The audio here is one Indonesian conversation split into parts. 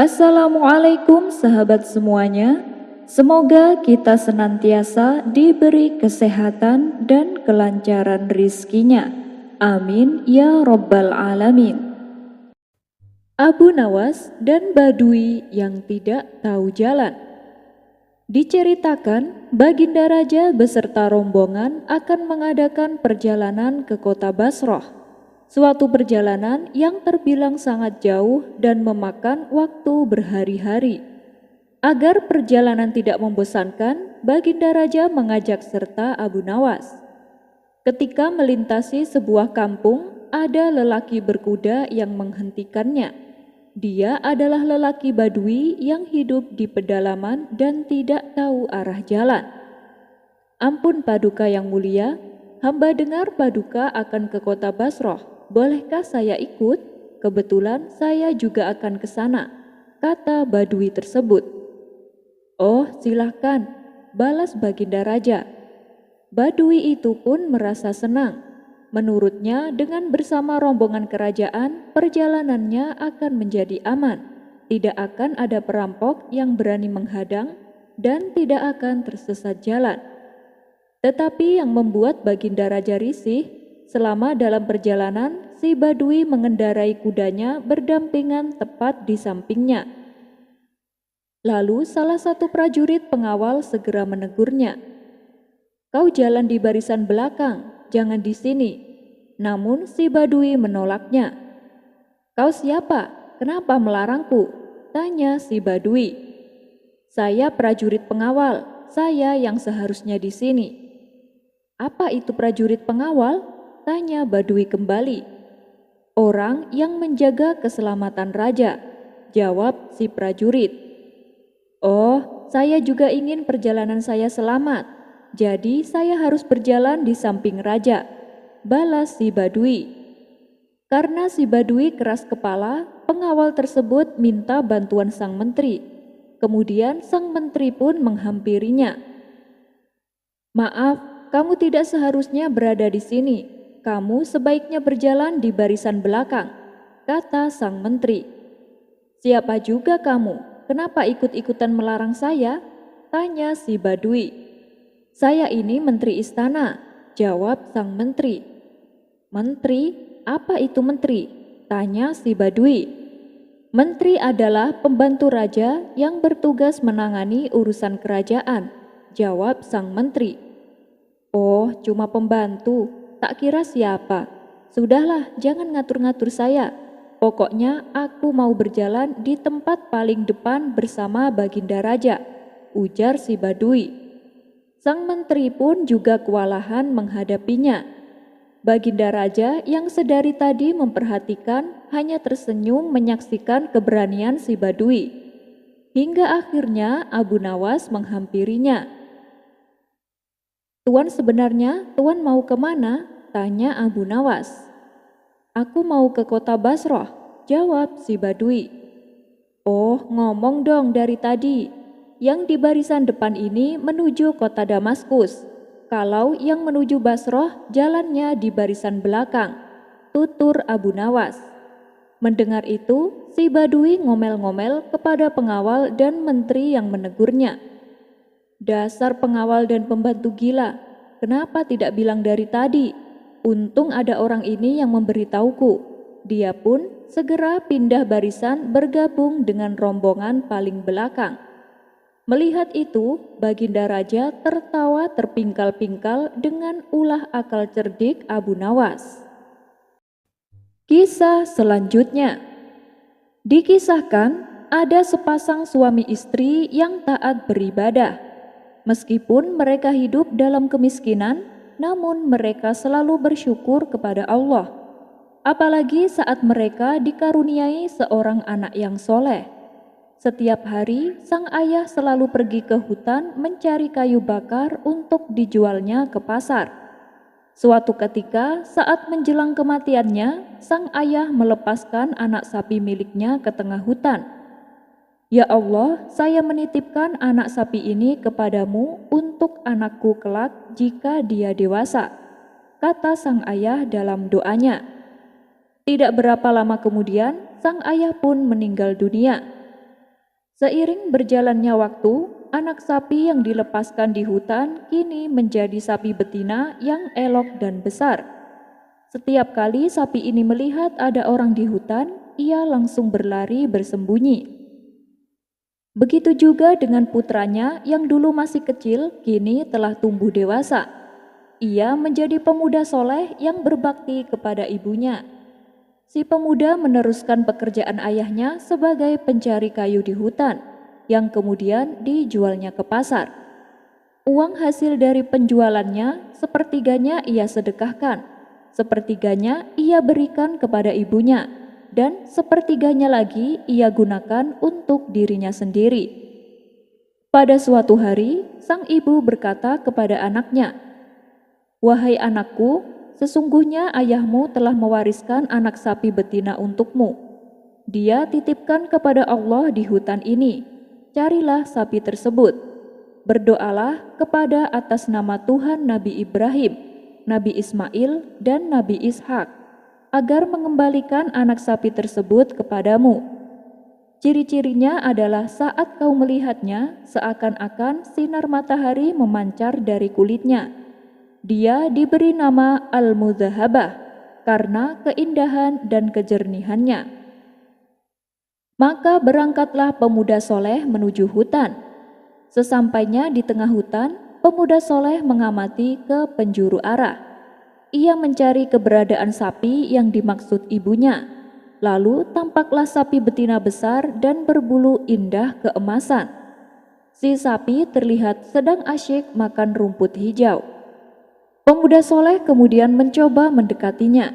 Assalamualaikum sahabat semuanya. Semoga kita senantiasa diberi kesehatan dan kelancaran rizkinya. Amin ya Rabbal Alamin. Abu Nawas dan Badui yang tidak tahu jalan. Diceritakan, Baginda Raja beserta rombongan akan mengadakan perjalanan ke kota Basrah. Suatu perjalanan yang terbilang sangat jauh dan memakan waktu berhari-hari. Agar perjalanan tidak membosankan, Baginda Raja mengajak serta Abu Nawas. Ketika melintasi sebuah kampung, ada lelaki berkuda yang menghentikannya. Dia adalah lelaki Badui yang hidup di pedalaman dan tidak tahu arah jalan. Ampun Paduka yang mulia, hamba dengar Paduka akan ke kota Basrah. Bolehkah saya ikut? Kebetulan saya juga akan ke sana, kata Badui tersebut. Oh, silahkan, balas Baginda Raja. Badui itu pun merasa senang. Menurutnya, dengan bersama rombongan kerajaan, perjalanannya akan menjadi aman. Tidak akan ada perampok yang berani menghadang dan tidak akan tersesat jalan. Tetapi yang membuat Baginda Raja risih, selama dalam perjalanan, si Badui mengendarai kudanya berdampingan tepat di sampingnya. Lalu salah satu prajurit pengawal segera menegurnya. Kau jalan di barisan belakang, jangan di sini. Namun si Badui menolaknya. Kau siapa? Kenapa melarangku? Tanya si Badui. Saya prajurit pengawal, saya yang seharusnya di sini. Apa itu prajurit pengawal? Tanya Badui kembali. Orang yang menjaga keselamatan raja, jawab si prajurit. Oh, saya juga ingin perjalanan saya selamat. Jadi saya harus berjalan di samping raja, balas si Badui. Karena si Badui keras kepala, pengawal tersebut minta bantuan sang menteri. Kemudian sang menteri pun menghampirinya. Maaf, kamu tidak seharusnya berada di sini. Kamu sebaiknya berjalan di barisan belakang, kata sang menteri. Siapa juga kamu? Kenapa ikut-ikutan melarang saya? Tanya si Badui. Saya ini menteri istana, jawab sang menteri. Menteri? Apa itu menteri? Tanya si Badui. Menteri adalah pembantu raja yang bertugas menangani urusan kerajaan, jawab sang menteri. Oh, cuma pembantu, tak kira siapa. Sudahlah, jangan ngatur-ngatur saya. Pokoknya aku mau berjalan di tempat paling depan bersama Baginda Raja, ujar si Badui. Sang menteri pun juga kewalahan menghadapinya. Baginda Raja yang sedari tadi memperhatikan hanya tersenyum menyaksikan keberanian si Badui. Hingga akhirnya Abu Nawas menghampirinya. Tuan, sebenarnya Tuan mau kemana? Tanya Abu Nawas. Aku mau ke kota Basrah, jawab si Badui. Oh, ngomong dong dari tadi. Yang di barisan depan ini menuju kota Damaskus. Kalau yang menuju Basrah jalannya di barisan belakang, tutur Abu Nawas. Mendengar itu, si Badui ngomel-ngomel kepada pengawal dan menteri yang menegurnya. Dasar pengawal dan pembantu gila, kenapa tidak bilang dari tadi? Untung ada orang ini yang memberitahuku. Dia pun segera pindah barisan bergabung dengan rombongan paling belakang. Melihat itu, Baginda Raja tertawa terpingkal-pingkal dengan ulah akal cerdik Abu Nawas. Kisah selanjutnya. Dikisahkan ada sepasang suami istri yang taat beribadah. Meskipun mereka hidup dalam kemiskinan, namun mereka selalu bersyukur kepada Allah. Apalagi saat mereka dikaruniai seorang anak yang soleh. Setiap hari, sang ayah selalu pergi ke hutan mencari kayu bakar untuk dijualnya ke pasar. Suatu ketika, saat menjelang kematiannya, sang ayah melepaskan anak sapi miliknya ke tengah hutan. Ya Allah, saya menitipkan anak sapi ini kepadamu untuk anakku kelak jika dia dewasa, kata sang ayah dalam doanya. Tidak berapa lama kemudian, sang ayah pun meninggal dunia. Seiring berjalannya waktu, anak sapi yang dilepaskan di hutan kini menjadi sapi betina yang elok dan besar. Setiap kali sapi ini melihat ada orang di hutan, ia langsung berlari bersembunyi. Begitu juga dengan putranya yang dulu masih kecil, kini telah tumbuh dewasa. Ia menjadi pemuda soleh yang berbakti kepada ibunya. Si pemuda meneruskan pekerjaan ayahnya sebagai pencari kayu di hutan, yang kemudian dijualnya ke pasar. Uang hasil dari penjualannya, sepertiganya ia sedekahkan, sepertiganya ia berikan kepada ibunya, dan sepertiganya lagi ia gunakan untuk dirinya sendiri. Pada suatu hari, sang ibu berkata kepada anaknya, "Wahai anakku, sesungguhnya ayahmu telah mewariskan anak sapi betina untukmu. Dia titipkan kepada Allah di hutan ini. Carilah sapi tersebut. Berdoalah kepada atas nama Tuhan Nabi Ibrahim, Nabi Ismail, dan Nabi Ishak, agar mengembalikan anak sapi tersebut kepadamu. Ciri-cirinya adalah saat kau melihatnya, seakan-akan sinar matahari memancar dari kulitnya. Dia diberi nama Al-Mudzahabah karena keindahan dan kejernihannya." Maka berangkatlah pemuda soleh menuju hutan. Sesampainya di tengah hutan, pemuda soleh mengamati ke penjuru arah. Ia mencari keberadaan sapi yang dimaksud ibunya. Lalu tampaklah sapi betina besar dan berbulu indah keemasan. Si sapi terlihat sedang asyik makan rumput hijau. Pemuda soleh kemudian mencoba mendekatinya.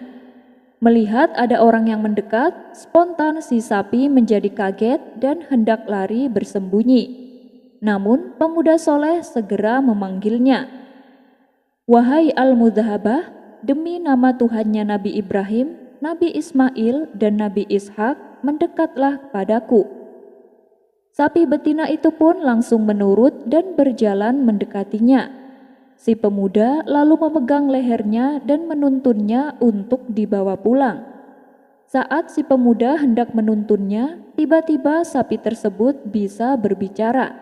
Melihat ada orang yang mendekat, spontan si sapi menjadi kaget dan hendak lari bersembunyi. Namun pemuda soleh segera memanggilnya. "Wahai Al-Mudzahabah, demi nama Tuhannya Nabi Ibrahim, Nabi Ismail, dan Nabi Ishak, mendekatlah padaku." Sapi betina itu pun langsung menurut dan berjalan mendekatinya. Si pemuda lalu memegang lehernya dan menuntunnya untuk dibawa pulang. Saat si pemuda hendak menuntunnya, tiba-tiba sapi tersebut bisa berbicara.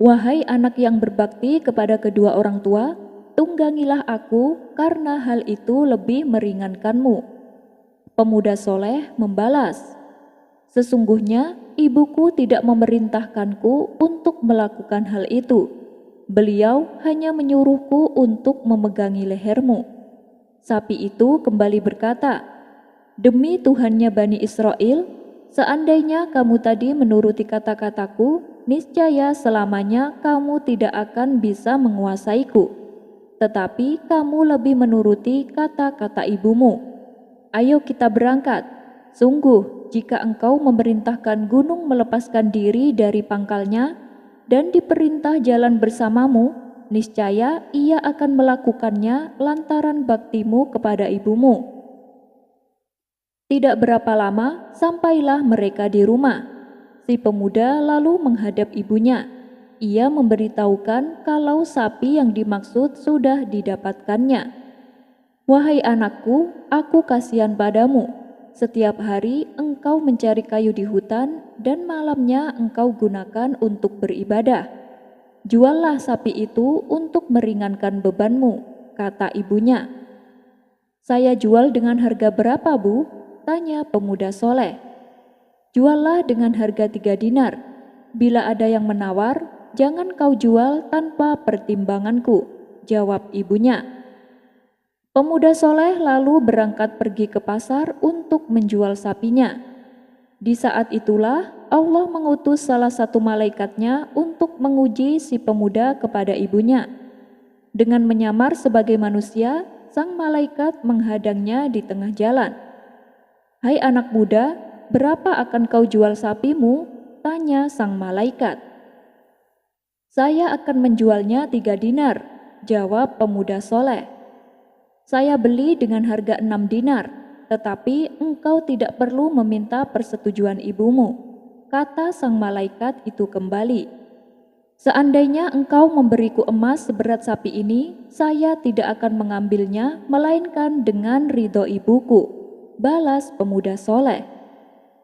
"Wahai anak yang berbakti kepada kedua orang tua, tunggangilah aku karena hal itu lebih meringankanmu." Pemuda soleh membalas, "Sesungguhnya ibuku tidak memerintahkanku untuk melakukan hal itu. Beliau hanya menyuruhku untuk memegangi lehermu." Sapi itu kembali berkata, "Demi Tuhannya Bani Israel, seandainya kamu tadi menuruti kata-kataku, niscaya selamanya kamu tidak akan bisa menguasaiku. Tetapi kamu lebih menuruti kata-kata ibumu. Ayo kita berangkat. Sungguh, jika engkau memerintahkan gunung melepaskan diri dari pangkalnya dan diperintah jalan bersamamu, niscaya ia akan melakukannya lantaran baktimu kepada ibumu." Tidak berapa lama, sampailah mereka di rumah. Si pemuda lalu menghadap ibunya. Ia memberitahukan kalau sapi yang dimaksud sudah didapatkannya. "Wahai anakku, aku kasihan padamu. Setiap hari engkau mencari kayu di hutan dan malamnya engkau gunakan untuk beribadah. Juallah sapi itu untuk meringankan bebanmu," kata ibunya. "Saya jual dengan harga berapa, Bu?" tanya pemuda soleh. "Juallah dengan harga 3 dinar. Bila ada yang menawar, jangan kau jual tanpa pertimbanganku," jawab ibunya. Pemuda soleh lalu berangkat pergi ke pasar untuk menjual sapinya. Di saat itulah Allah mengutus salah satu malaikatnya untuk menguji si pemuda kepada ibunya. Dengan menyamar sebagai manusia, sang malaikat menghadangnya di tengah jalan. "Hai anak muda, berapa akan kau jual sapimu?" tanya sang malaikat. "Saya akan menjualnya 3 dinar," jawab pemuda soleh. "Saya beli dengan harga 6 dinar, tetapi engkau tidak perlu meminta persetujuan ibumu," kata sang malaikat itu kembali. "Seandainya engkau memberiku emas seberat sapi ini, saya tidak akan mengambilnya, melainkan dengan ridho ibuku," balas pemuda soleh.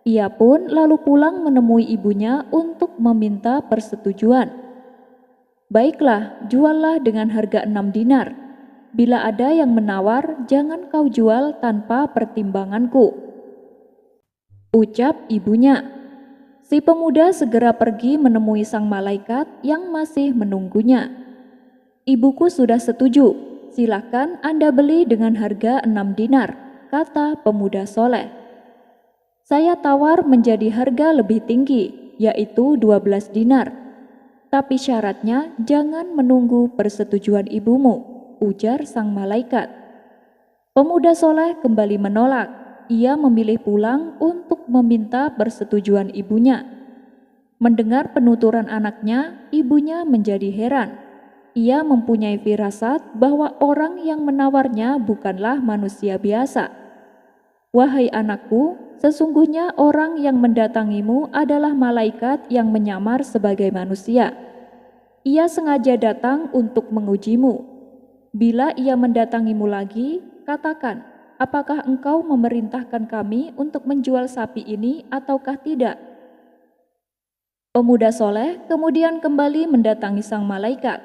Ia pun lalu pulang menemui ibunya untuk meminta persetujuan. "Baiklah, juallah dengan harga 6 dinar. Bila ada yang menawar, jangan kau jual tanpa pertimbanganku," ucap ibunya. Si pemuda segera pergi menemui sang malaikat yang masih menunggunya. "Ibuku sudah setuju, silakan Anda beli dengan harga 6 dinar," kata pemuda soleh. "Saya tawar menjadi harga lebih tinggi, yaitu 12 dinar. Tapi syaratnya jangan menunggu persetujuan ibumu," ujar sang malaikat. Pemuda soleh kembali menolak. Ia memilih pulang untuk meminta persetujuan ibunya. Mendengar penuturan anaknya, ibunya menjadi heran. Ia mempunyai firasat bahwa orang yang menawarnya bukanlah manusia biasa. "Wahai anakku, sesungguhnya orang yang mendatangimu adalah malaikat yang menyamar sebagai manusia. Ia sengaja datang untuk mengujimu. Bila ia mendatangimu lagi, katakan, apakah engkau memerintahkan kami untuk menjual sapi ini ataukah tidak?" Pemuda soleh kemudian kembali mendatangi sang malaikat.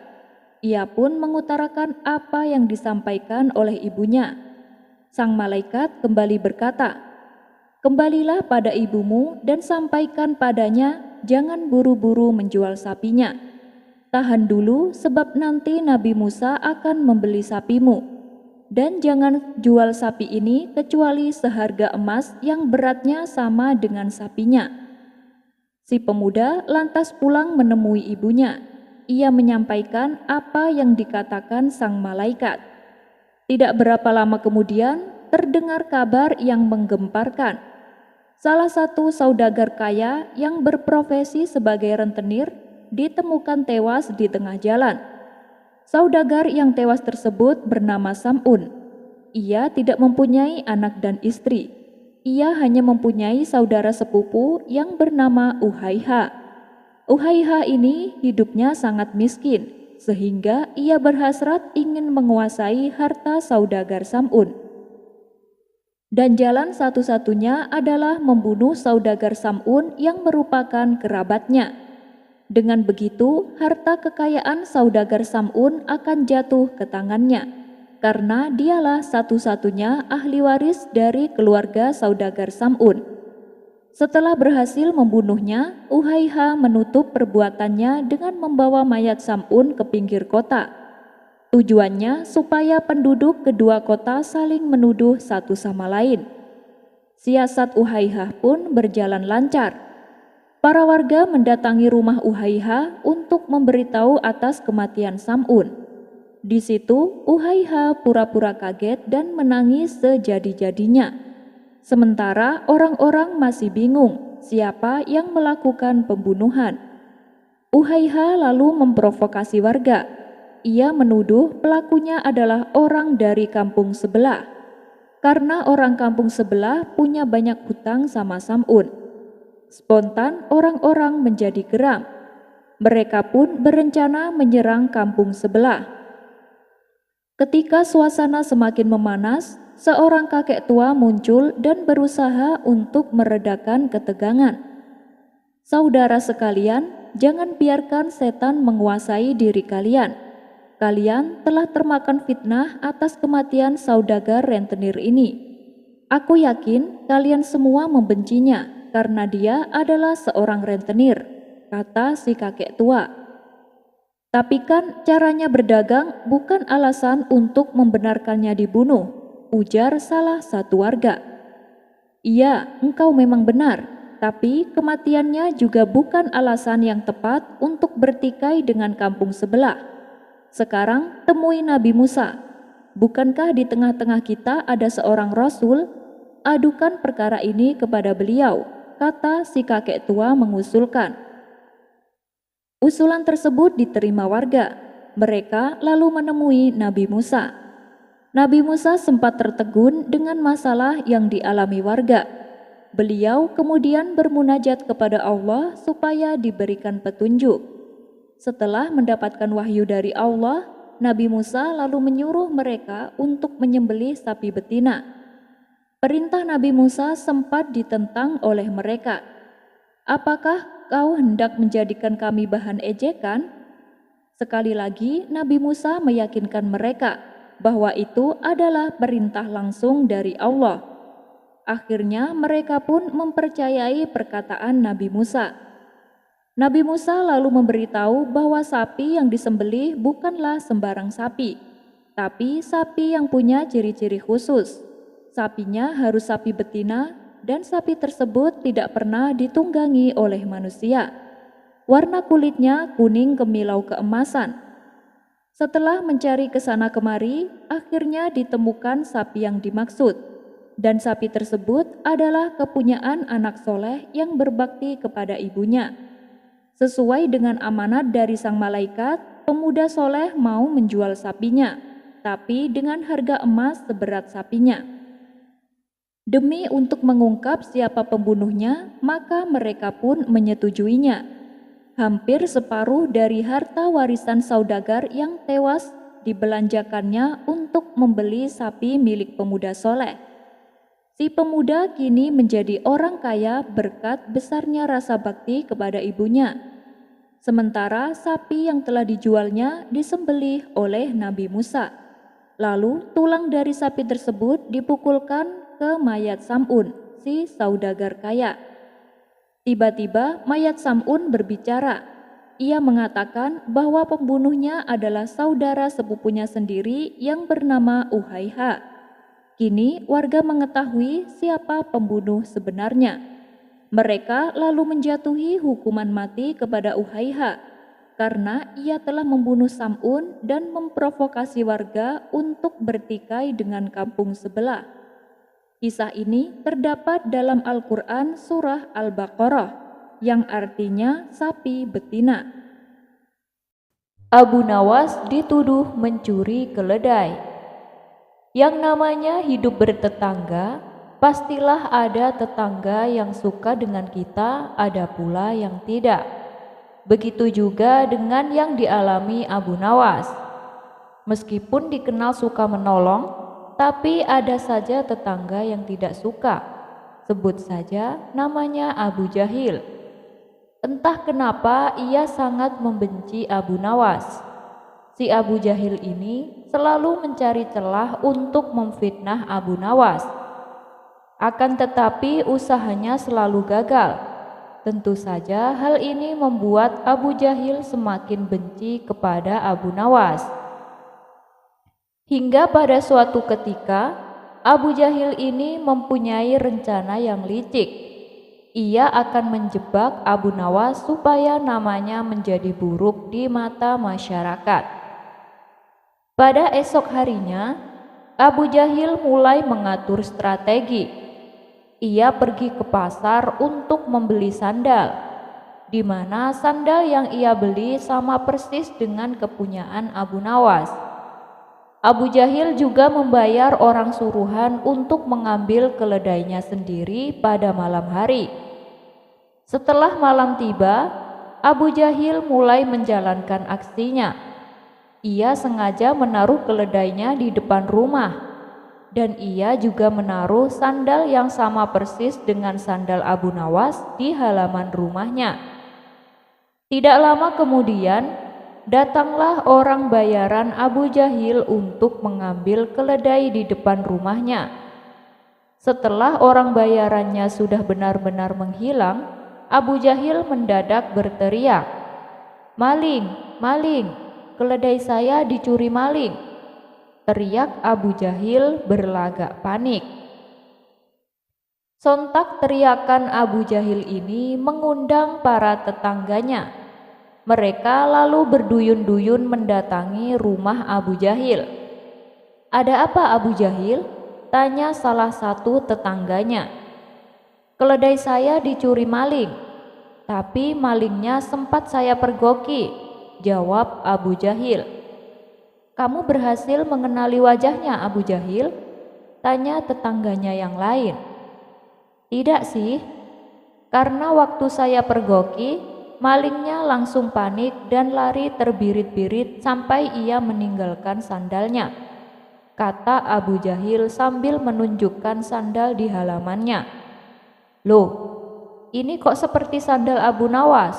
Ia pun mengutarakan apa yang disampaikan oleh ibunya. Sang malaikat kembali berkata, "Kembalilah pada ibumu dan sampaikan padanya, jangan buru-buru menjual sapinya. Tahan dulu sebab nanti Nabi Musa akan membeli sapimu. Dan jangan jual sapi ini kecuali seharga emas yang beratnya sama dengan sapinya." Si pemuda lantas pulang menemui ibunya. Ia menyampaikan apa yang dikatakan sang malaikat. Tidak berapa lama kemudian, terdengar kabar yang menggemparkan. Salah satu saudagar kaya yang berprofesi sebagai rentenir ditemukan tewas di tengah jalan. Saudagar yang tewas tersebut bernama Sam'un. Ia tidak mempunyai anak dan istri. Ia hanya mempunyai saudara sepupu yang bernama Uhaiha. Uhaiha ini hidupnya sangat miskin, sehingga ia berhasrat ingin menguasai harta saudagar Sam'un. Dan jalan satu-satunya adalah membunuh saudagar Sam'un yang merupakan kerabatnya. Dengan begitu, harta kekayaan saudagar Sam'un akan jatuh ke tangannya, karena dialah satu-satunya ahli waris dari keluarga saudagar Sam'un. Setelah berhasil membunuhnya, Uhaiha menutup perbuatannya dengan membawa mayat Sam'un ke pinggir kota. Tujuannya supaya penduduk kedua kota saling menuduh satu sama lain. Siasat Uhaiha pun berjalan lancar. Para warga mendatangi rumah Uhaiha untuk memberitahu atas kematian Sam'un. Di situ, Uhaiha pura-pura kaget dan menangis sejadi-jadinya. Sementara orang-orang masih bingung siapa yang melakukan pembunuhan. Uhaiha lalu memprovokasi warga. Ia menuduh pelakunya adalah orang dari kampung sebelah. Karena orang kampung sebelah punya banyak hutang sama Sam'un. Spontan orang-orang menjadi geram. Mereka pun berencana menyerang kampung sebelah. Ketika suasana semakin memanas, seorang kakek tua muncul dan berusaha untuk meredakan ketegangan. "Saudara sekalian, jangan biarkan setan menguasai diri kalian. Kalian telah termakan fitnah atas kematian saudagar rentenir ini. Aku yakin kalian semua membencinya karena dia adalah seorang rentenir," kata si kakek tua. "Tapi kan caranya berdagang bukan alasan untuk membenarkannya dibunuh," ujar salah satu warga. "Iya, engkau memang benar, tapi kematiannya juga bukan alasan yang tepat untuk bertikai dengan kampung sebelah. Sekarang temui Nabi Musa. Bukankah di tengah-tengah kita ada seorang rasul? Adukan perkara ini kepada beliau," kata si kakek tua mengusulkan. Usulan tersebut diterima warga. Mereka lalu menemui Nabi Musa. Nabi Musa sempat tertegun dengan masalah yang dialami warga. Beliau kemudian bermunajat kepada Allah supaya diberikan petunjuk. Setelah mendapatkan wahyu dari Allah, Nabi Musa lalu menyuruh mereka untuk menyembelih sapi betina. Perintah Nabi Musa sempat ditentang oleh mereka. Apakah kau hendak menjadikan kami bahan ejekan? Sekali lagi Nabi Musa meyakinkan mereka bahwa itu adalah perintah langsung dari Allah. Akhirnya mereka pun mempercayai perkataan Nabi Musa. Nabi Musa lalu memberitahu bahwa sapi yang disembelih bukanlah sembarang sapi, tapi sapi yang punya ciri-ciri khusus. Sapinya harus sapi betina dan sapi tersebut tidak pernah ditunggangi oleh manusia. Warna kulitnya kuning kemilau keemasan. Setelah mencari ke sana kemari, akhirnya ditemukan sapi yang dimaksud. Dan sapi tersebut adalah kepunyaan anak soleh yang berbakti kepada ibunya. Sesuai dengan amanat dari sang malaikat, pemuda soleh mau menjual sapinya, tapi dengan harga emas seberat sapinya. Demi untuk mengungkap siapa pembunuhnya, maka mereka pun menyetujuinya. Hampir separuh dari harta warisan saudagar yang tewas dibelanjakannya untuk membeli sapi milik pemuda soleh. Si pemuda kini menjadi orang kaya berkat besarnya rasa bakti kepada ibunya. Sementara sapi yang telah dijualnya disembelih oleh Nabi Musa. Lalu tulang dari sapi tersebut dipukulkan ke mayat Sam'un, si saudagar kaya. Tiba-tiba mayat Sam'un berbicara. Ia mengatakan bahwa pembunuhnya adalah saudara sepupunya sendiri yang bernama Uhaiha. Kini warga mengetahui siapa pembunuh sebenarnya. Mereka lalu menjatuhi hukuman mati kepada Uhaiha karena ia telah membunuh Sam'un dan memprovokasi warga untuk bertikai dengan kampung sebelah. Kisah ini terdapat dalam Al-Quran Surah Al-Baqarah yang artinya sapi betina. Abu Nawas dituduh mencuri keledai. Yang namanya hidup bertetangga, pastilah ada tetangga yang suka dengan kita, ada pula yang tidak. Begitu juga dengan yang dialami Abu Nawas. Meskipun dikenal suka menolong, tapi ada saja tetangga yang tidak suka. Sebut saja namanya Abu Jahil. Entah kenapa ia sangat membenci Abu Nawas. Si Abu Jahil ini selalu mencari celah untuk memfitnah Abu Nawas. Akan tetapi usahanya selalu gagal. Tentu saja hal ini membuat Abu Jahil semakin benci kepada Abu Nawas. Hingga pada suatu ketika, Abu Jahil ini mempunyai rencana yang licik. Ia akan menjebak Abu Nawas supaya namanya menjadi buruk di mata masyarakat. Pada esok harinya, Abu Jahil mulai mengatur strategi. Ia pergi ke pasar untuk membeli sandal, di mana sandal yang ia beli sama persis dengan kepunyaan Abu Nawas. Abu Jahil juga membayar orang suruhan untuk mengambil keledainya sendiri pada malam hari. Setelah malam tiba, Abu Jahil mulai menjalankan aksinya. Ia sengaja menaruh keledainya di depan rumah, dan ia juga menaruh sandal yang sama persis dengan sandal Abu Nawas di halaman rumahnya. Tidak lama kemudian, datanglah orang bayaran Abu Jahil untuk mengambil keledai di depan rumahnya. Setelah orang bayarannya sudah benar-benar menghilang, Abu Jahil mendadak berteriak, "Maling, maling, keledai saya dicuri maling!" Teriak Abu Jahil berlagak panik. Sontak teriakan Abu Jahil ini mengundang para tetangganya. Mereka lalu berduyun-duyun mendatangi rumah Abu Jahil. "Ada apa Abu Jahil?" tanya salah satu tetangganya. "Keledai saya dicuri maling, tapi malingnya sempat saya pergoki," jawab Abu Jahil. "Kamu berhasil mengenali wajahnya Abu Jahil?" tanya tetangganya yang lain. "Tidak sih, karena waktu saya pergoki, malingnya langsung panik dan lari terbirit-birit sampai ia meninggalkan sandalnya," kata Abu Jahil sambil menunjukkan sandal di halamannya. Loh, ini kok seperti sandal Abu Nawas?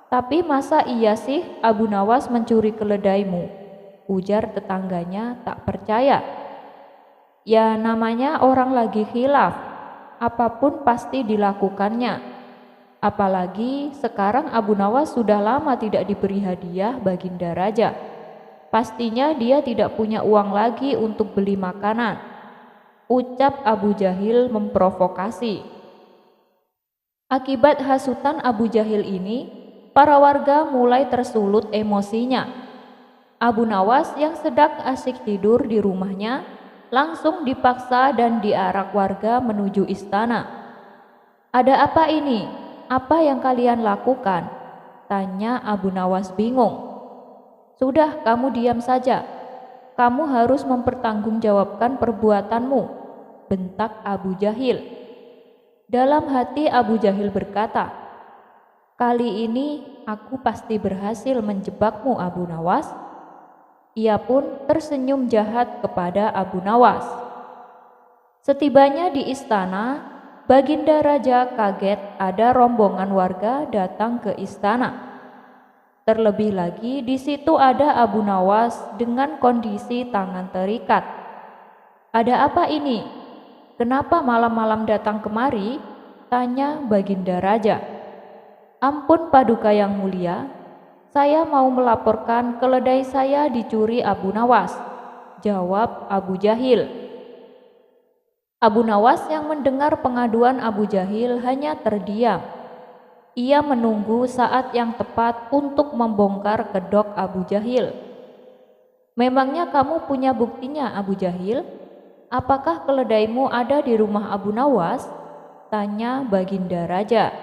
Tapi masa iya sih Abu Nawas mencuri keledaimu? Ujar tetangganya tak percaya. Ya namanya orang lagi khilaf, apapun pasti dilakukannya. Apalagi sekarang Abu Nawas sudah lama tidak diberi hadiah Baginda Raja. Pastinya dia tidak punya uang lagi untuk beli makanan, ucap Abu Jahil memprovokasi. Akibat hasutan Abu Jahil ini, para warga mulai tersulut emosinya. Abu Nawas yang sedang asyik tidur di rumahnya langsung dipaksa dan diarak warga menuju istana. Ada apa ini? Apa yang kalian lakukan? Tanya Abu Nawas bingung. Sudah, kamu diam saja. Kamu harus mempertanggungjawabkan perbuatanmu, bentak Abu Jahil. Dalam hati Abu Jahil berkata, kali ini aku pasti berhasil menjebakmu Abu Nawas. Ia pun tersenyum jahat kepada Abu Nawas. Setibanya di istana, Baginda Raja kaget ada rombongan warga datang ke istana. Terlebih lagi di situ ada Abu Nawas dengan kondisi tangan terikat. Ada apa ini? Kenapa malam-malam datang kemari? Tanya Baginda Raja. Ampun Paduka yang mulia, saya mau melaporkan keledai saya dicuri Abu Nawas, jawab Abu Jahil. Abu Nawas yang mendengar pengaduan Abu Jahil hanya terdiam. Ia menunggu saat yang tepat untuk membongkar kedok Abu Jahil. Memangnya kamu punya buktinya Abu Jahil? Apakah keledaimu ada di rumah Abu Nawas? Tanya Baginda Raja.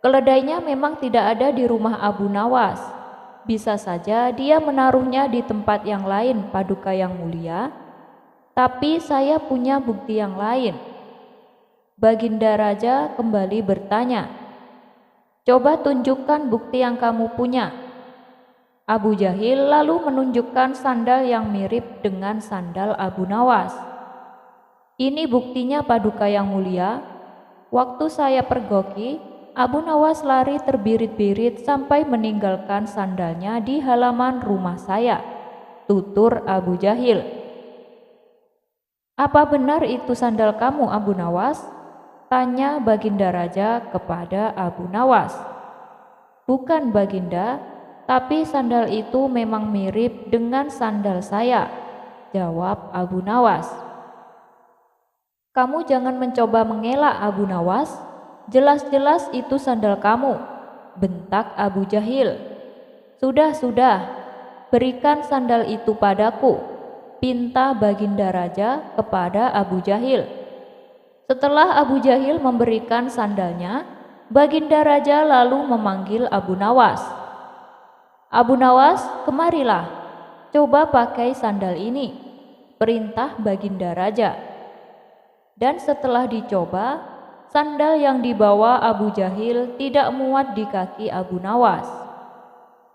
Keledainya memang tidak ada di rumah Abu Nawas. Bisa saja dia menaruhnya di tempat yang lain Paduka yang mulia. Tapi saya punya bukti yang lain. Baginda Raja kembali bertanya. Coba tunjukkan bukti yang kamu punya. Abu Jahil lalu menunjukkan sandal yang mirip dengan sandal Abu Nawas. Ini buktinya Paduka yang mulia. Waktu saya pergoki, Abu Nawas lari terbirit-birit sampai meninggalkan sandalnya di halaman rumah saya, tutur Abu Jahil. Apa benar itu sandal kamu Abu Nawas? Tanya Baginda Raja kepada Abu Nawas. Bukan Baginda, tapi sandal itu memang mirip dengan sandal saya, jawab Abu Nawas. Kamu jangan mencoba mengelak Abu Nawas, jelas-jelas itu sandal kamu, bentak Abu Jahil. Sudah, berikan sandal itu padaku, pinta Baginda Raja kepada Abu Jahil. Setelah Abu Jahil memberikan sandalnya, Baginda Raja lalu memanggil Abu Nawas. Abu Nawas, kemarilah, coba pakai sandal ini, perintah Baginda Raja. Dan setelah dicoba, sandal yang dibawa Abu Jahil tidak muat di kaki Abu Nawas.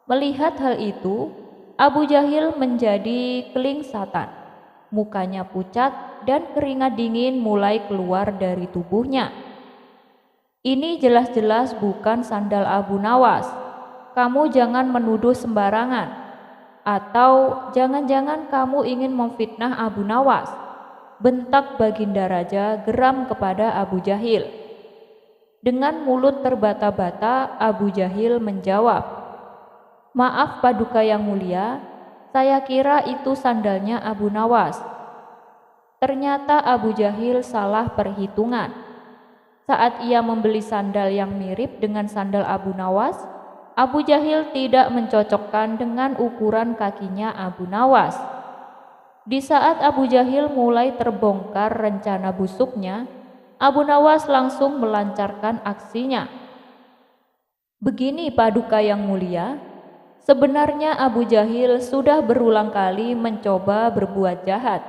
Melihat hal itu, Abu Jahil menjadi kelingsatan. Mukanya pucat dan keringat dingin mulai keluar dari tubuhnya. Ini jelas-jelas bukan sandal Abu Nawas. Kamu jangan menuduh sembarangan. Atau jangan-jangan kamu ingin memfitnah Abu Nawas, bentak Baginda Raja geram kepada Abu Jahil. Dengan mulut terbata-bata, Abu Jahil menjawab, maaf Paduka yang mulia, saya kira itu sandalnya Abu Nawas. Ternyata Abu Jahil salah perhitungan. Saat ia membeli sandal yang mirip dengan sandal Abu Nawas, Abu Jahil tidak mencocokkan dengan ukuran kakinya Abu Nawas. Di saat Abu Jahil mulai terbongkar rencana busuknya, Abu Nawas langsung melancarkan aksinya. Begini Paduka yang mulia, sebenarnya Abu Jahil sudah berulang kali mencoba berbuat jahat,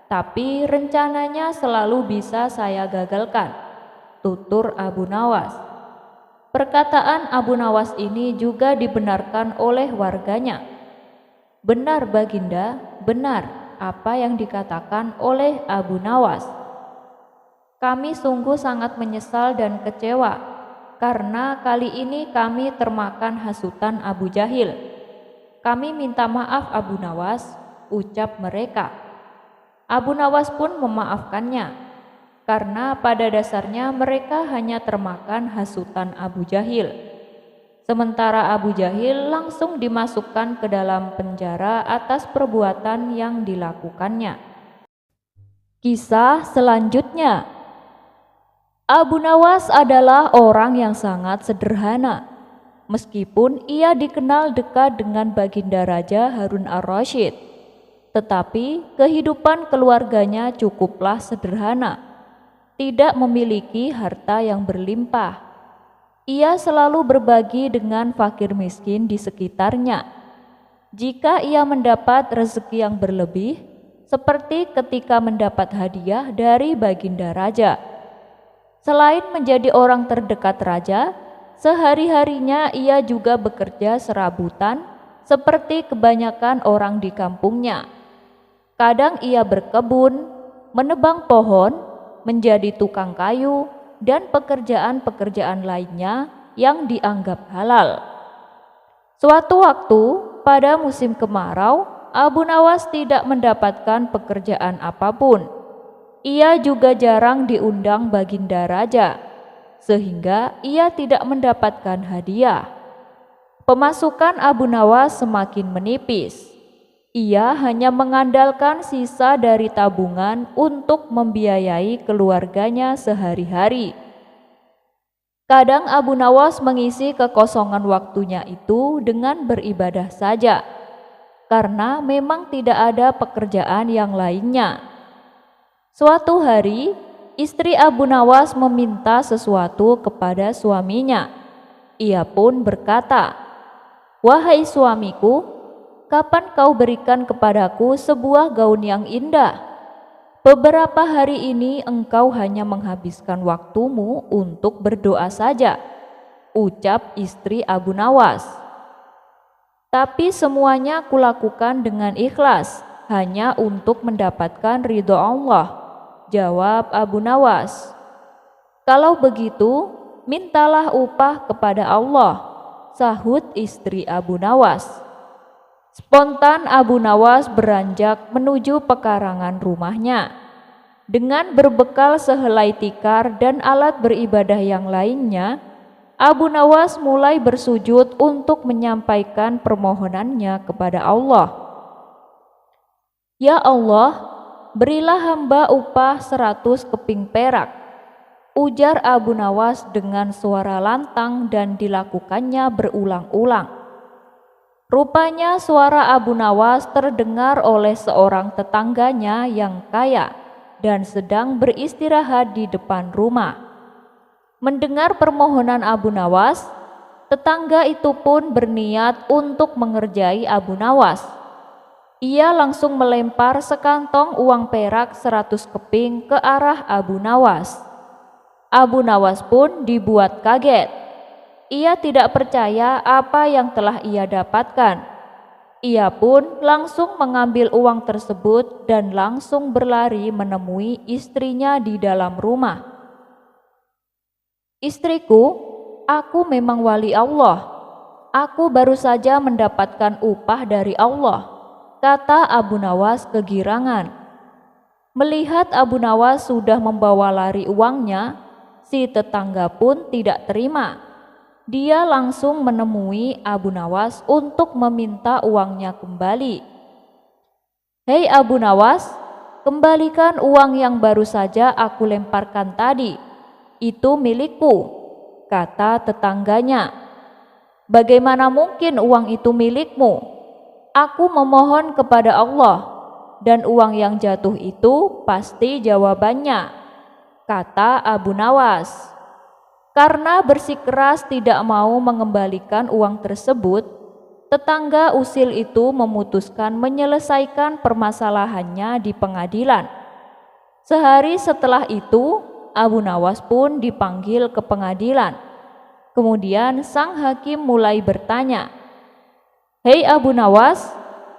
tapi rencananya selalu bisa saya gagalkan, tutur Abu Nawas. Perkataan Abu Nawas ini juga dibenarkan oleh warganya. Benar Baginda, benar. apa yang dikatakan oleh Abu Nawas. Kami sungguh sangat menyesal dan kecewa karena kali ini kami termakan hasutan Abu Jahil. Kami minta maaf Abu Nawas, ucap mereka. Abu Nawas pun memaafkannya, karena pada dasarnya mereka hanya termakan hasutan Abu Jahil. Sementara Abu Jahil langsung dimasukkan ke dalam penjara atas perbuatan yang dilakukannya. Kisah selanjutnya. Abu Nawas adalah orang yang sangat sederhana. Meskipun ia dikenal dekat dengan Baginda Raja Harun ar-Rasyid, tetapi kehidupan keluarganya cukuplah sederhana. Tidak memiliki harta yang berlimpah. Ia selalu berbagi dengan fakir miskin di sekitarnya. Jika ia mendapat rezeki yang berlebih, seperti ketika mendapat hadiah dari Baginda Raja. Selain menjadi orang terdekat raja, sehari-harinya ia juga bekerja serabutan seperti kebanyakan orang di kampungnya. Kadang ia berkebun, menebang pohon, menjadi tukang kayu, dan pekerjaan-pekerjaan lainnya yang dianggap halal. Suatu waktu, pada musim kemarau, Abu Nawas tidak mendapatkan pekerjaan apapun. Ia juga jarang diundang Baginda Raja, sehingga ia tidak mendapatkan hadiah. Pemasukan Abu Nawas semakin menipis. Ia hanya mengandalkan sisa dari tabungan untuk membiayai keluarganya sehari-hari. Kadang Abu Nawas mengisi kekosongan waktunya itu dengan beribadah saja, karena memang tidak ada pekerjaan yang lainnya. Suatu hari, istri Abu Nawas meminta sesuatu kepada suaminya. Ia pun berkata, "Wahai suamiku, kapan kau berikan kepadaku sebuah gaun yang indah? Beberapa hari ini engkau hanya menghabiskan waktumu untuk berdoa saja," ucap istri Abu Nawas. "Tapi semuanya kulakukan dengan ikhlas, hanya untuk mendapatkan ridho Allah," jawab Abu Nawas. "Kalau begitu, mintalah upah kepada Allah," sahut istri Abu Nawas. Spontan Abu Nawas beranjak menuju pekarangan rumahnya. Dengan berbekal sehelai tikar dan alat beribadah yang lainnya, Abu Nawas mulai bersujud untuk menyampaikan permohonannya kepada Allah. "Ya Allah, berilah hamba upah 100 keping perak," ujar Abu Nawas dengan suara lantang dan dilakukannya berulang-ulang. Rupanya suara Abu Nawas terdengar oleh seorang tetangganya yang kaya dan sedang beristirahat di depan rumah. Mendengar permohonan Abu Nawas, tetangga itu pun berniat untuk mengerjai Abu Nawas. Ia langsung melempar sekantong uang perak 100 keping ke arah Abu Nawas. Abu Nawas pun dibuat kaget. Ia tidak percaya apa yang telah ia dapatkan. Ia pun langsung mengambil uang tersebut dan langsung berlari menemui istrinya di dalam rumah. "Istriku, aku memang wali Allah. Aku baru saja mendapatkan upah dari Allah," kata Abu Nawas kegirangan. Melihat Abu Nawas sudah membawa lari uangnya, si tetangga pun tidak terima. Dia langsung menemui Abu Nawas untuk meminta uangnya kembali. "Hei Abu Nawas, kembalikan uang yang baru saja aku lemparkan tadi. Itu milikku," kata tetangganya. "Bagaimana mungkin uang itu milikmu? Aku memohon kepada Allah, dan uang yang jatuh itu pasti jawabannya," kata Abu Nawas. Karena bersikeras tidak mau mengembalikan uang tersebut, tetangga usil itu memutuskan menyelesaikan permasalahannya di pengadilan. Sehari setelah itu, Abu Nawas pun dipanggil ke pengadilan. Kemudian sang hakim mulai bertanya, "Hei Abu Nawas,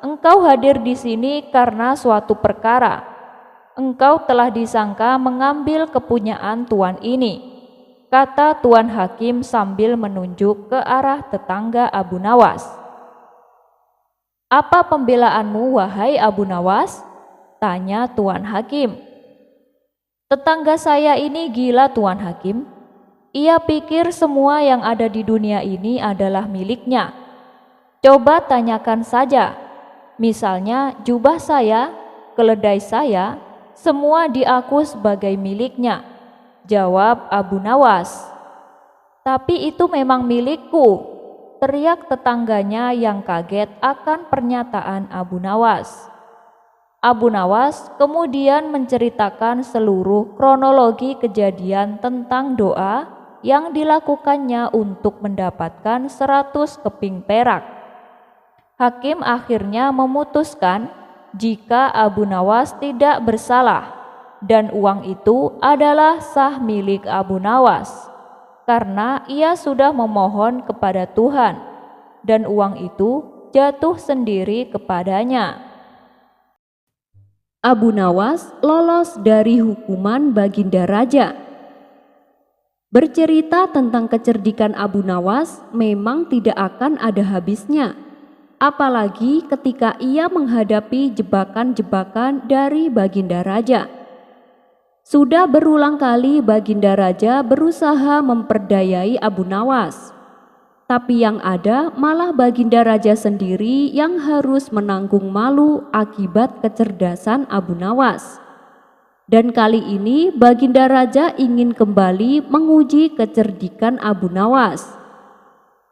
engkau hadir di sini karena suatu perkara. Engkau telah disangka mengambil kepunyaan tuan ini, kata Tuan Hakim sambil menunjuk ke arah tetangga Abu Nawas. Apa pembelaanmu, wahai Abu Nawas? Tanya Tuan Hakim. Tetangga saya ini gila, Tuan Hakim. Ia pikir semua yang ada di dunia ini adalah miliknya. Coba tanyakan saja. Misalnya jubah saya, keledai saya, semua diaku sebagai miliknya, jawab Abu Nawas. Tapi itu memang milikku, teriak tetangganya yang kaget akan pernyataan Abu Nawas. Abu Nawas kemudian menceritakan seluruh kronologi kejadian tentang doa yang dilakukannya untuk mendapatkan 100 keping perak. Hakim akhirnya memutuskan jika Abu Nawas tidak bersalah dan uang itu adalah sah milik Abu Nawas karena ia sudah memohon kepada Tuhan dan uang itu jatuh sendiri kepadanya. Abu Nawas lolos dari hukuman Baginda Raja. Bercerita tentang kecerdikan Abu Nawas memang tidak akan ada habisnya. Apalagi ketika ia menghadapi jebakan-jebakan dari Baginda Raja. Sudah berulang kali Baginda Raja berusaha memperdayai Abu Nawas. Tapi yang ada malah Baginda Raja sendiri yang harus menanggung malu akibat kecerdasan Abu Nawas. Dan kali ini Baginda Raja ingin kembali menguji kecerdikan Abu Nawas.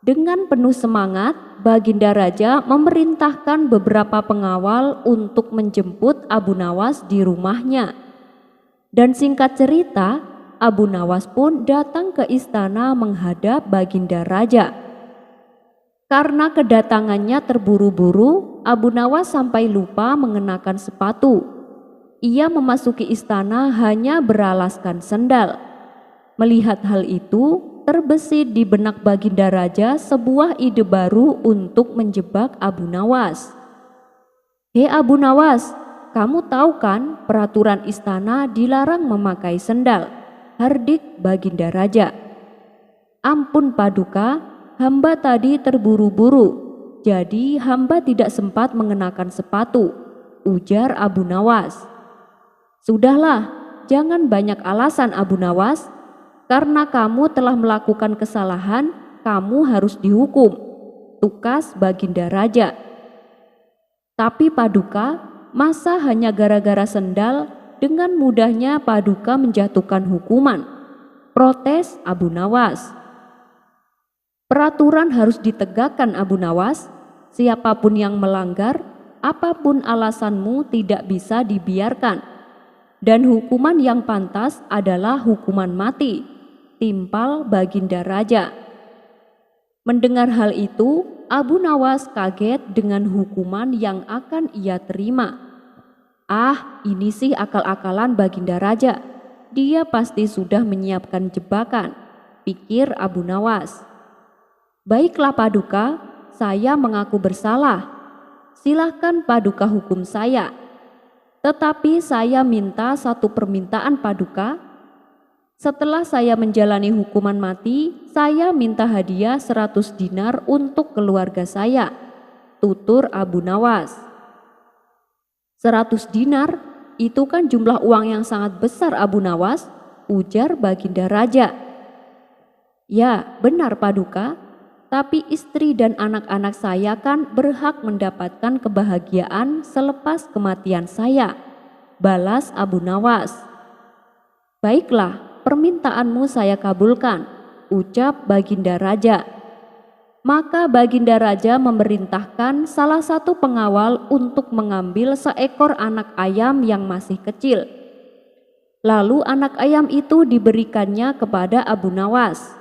Dengan penuh semangat, Baginda Raja memerintahkan beberapa pengawal untuk menjemput Abu Nawas di rumahnya. Dan singkat cerita, Abu Nawas pun datang ke istana menghadap Baginda Raja. Karena kedatangannya terburu-buru, Abu Nawas sampai lupa mengenakan sepatu. Ia memasuki istana hanya beralaskan sendal. Melihat hal itu, terbesit di benak Baginda Raja sebuah ide baru untuk menjebak Abu Nawas. Hei Abu Nawas, kamu tahu kan peraturan istana dilarang memakai sendal, hardik Baginda Raja. Ampun Paduka, hamba tadi terburu-buru, jadi hamba tidak sempat mengenakan sepatu, ujar Abu Nawas. Sudahlah, jangan banyak alasan Abu Nawas. Karena kamu telah melakukan kesalahan, kamu harus dihukum, tukas Baginda Raja. Tapi Paduka, masa hanya gara-gara sendal dengan mudahnya Paduka menjatuhkan hukuman? Protes Abu Nawas. Peraturan harus ditegakkan Abu Nawas. Siapapun yang melanggar, apapun alasanmu tidak bisa dibiarkan. Dan hukuman yang pantas adalah hukuman mati. Timpal Baginda Raja. Mendengar hal itu, Abu Nawas kaget dengan hukuman yang akan ia terima. Ah, ini sih akal-akalan Baginda Raja. Dia pasti sudah menyiapkan jebakan, pikir Abu Nawas. Baiklah Paduka, saya mengaku bersalah. Silahkan Paduka hukum saya. Tetapi saya minta satu permintaan Paduka. Setelah saya menjalani hukuman mati, saya minta hadiah 100 dinar untuk keluarga saya, tutur Abu Nawas. 100 dinar? Itu kan jumlah uang yang sangat besar Abu Nawas, ujar Baginda Raja. Ya, benar Paduka, tapi istri dan anak-anak saya kan berhak mendapatkan kebahagiaan selepas kematian saya, balas Abu Nawas. Baiklah, permintaanmu saya kabulkan, ucap Baginda Raja. Maka Baginda Raja memerintahkan salah satu pengawal untuk mengambil seekor anak ayam yang masih kecil. Lalu anak ayam itu diberikannya kepada Abu Nawas.